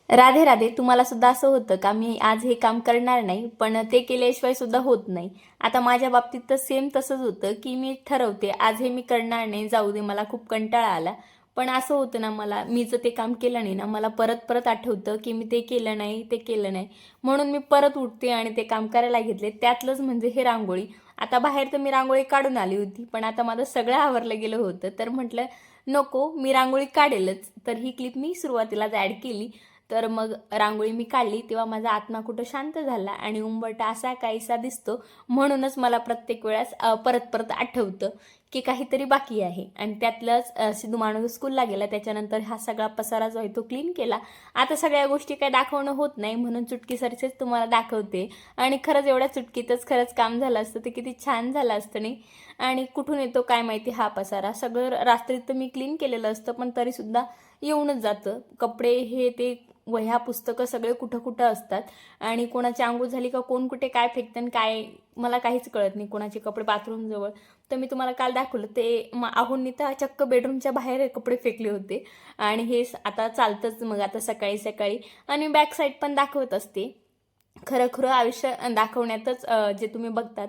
राधे राधे. तुम्हाला सुद्धा असं होतं का मी आज हे काम करणार नाही, पण ते केल्याशिवाय सुद्धा होत नाही. आता माझ्या बाबतीत तर सेम तसंच होतं की मी ठरवते आज हे मी करणार नाही, जाऊ दे, मला खूप कंटाळा आला. पण असं होतं ना, मला मी जर ते काम केलं नाही ना, मला परत परत आठवतं की मी ते केलं नाही, ते केलं नाही. म्हणून मी परत उठते आणि ते काम करायला घेतले. त्यातलंच म्हणजे हे रांगोळी. आता बाहेर तर मी रांगोळी काढून आली होती, पण आता माझं सगळं आवरलं गेलं होतं, तर म्हटलं नको, मी रांगोळी काढेलच. तर ही क्लिप मी सुरुवातीलाच ॲड केली. तर मग रांगोळी मी काढली तेव्हा माझा आत्मा कुठं शांत झाला आणि उंबरठा असा काहीसा दिसतो. म्हणूनच मला प्रत्येक वेळेस परत परत आठवतं की काहीतरी बाकी आहे. आणि त्यातलंच सिद्धू माणूस स्कूलला गेला, त्याच्यानंतर हा सगळा पसारा जो आहे तो क्लीन केला. आता सगळ्या गोष्टी काय दाखवणं होत नाही, म्हणून चुटकीसरचेच तुम्हाला दाखवते. आणि खरंच एवढ्या चुटकीतच खरंच काम झालं असतं ते किती छान झालं असतं नाही. आणि कुठून येतो काय माहिती हा पसारा. सगळं रात्री तर मी क्लीन केलेलं असतं, पण तरीसुद्धा येऊनच जातं. कपडे हे ते वह्या पुस्तकं सगळे कुठं कुठं असतात. आणि कोणाची अंघोळ झाली का कोण कुठे काय फेकतं आणि काय मला काहीच कळत नाही. कोणाचे कपडे बाथरूमजवळ, तर मी तुम्हाला काल दाखवलं ते आहोंनी तर चक्क बेडरूमच्या बाहेर हे कपडे फेकले होते. आणि हे आता चालतंच मग आता सकाळी सकाळी. आणि बॅक साईड पण दाखवत असते. खरं खरं आयुष्य दाखवण्यातच जे तुम्ही बघतात,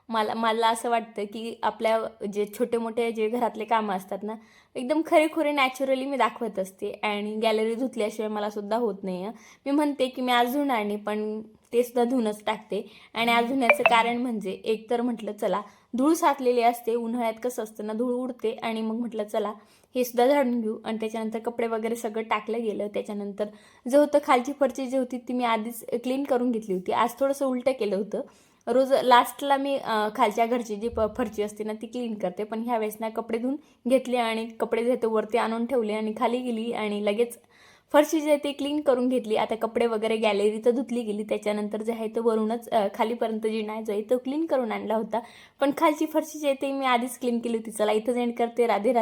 मला मला असं वाटतं की आपल्या जे छोटे मोठे जे घरातले कामं असतात ना, एकदम खरेखुरे नॅचरली मी दाखवत असते. आणि गॅलरी धुतल्याशिवाय मला सुद्धा होत नाही. मी म्हणते की मी आज धुणार नाही, पण ते सुद्धा धुवूनच टाकते. आणि आज धुण्याचं कारण म्हणजे एक तर म्हटलं चला, धूळ साचलेली असते उन्हाळ्यात, कसं असतं ना, धूळ उडते. आणि मग म्हटलं चला हे सुद्धा झाडून घेऊ. आणि त्याच्यानंतर कपडे वगैरे सगळं टाकलं गेलं. त्याच्यानंतर जे होतं खालची फरची जी होती ती मी आधीच क्लीन करून घेतली होती. आज थोडंसं उलटं केलं होतं. रोज लास्टला मी खालच्या घरची जी फरची असते ना ती क्लीन करते, पण ह्या वेळेस ना कपडे धुवून घेतले आणि कपडे जे ते वरती आणून ठेवले आणि खाली गेली आणि लगेच फरशी जी आहे ती क्लीन करून घेतली. आता कपडे वगैरे गॅलरी तर धुतली गेली. त्याच्यानंतर जे आहे ते वरूनच खालीपर्यंत जिना जो आहे तो क्लीन करून आणला होता. पण खालची फरशी जी आहे ती मी आधीच क्लीन केली होती. चला इथंच एंड करते. राधे राधे.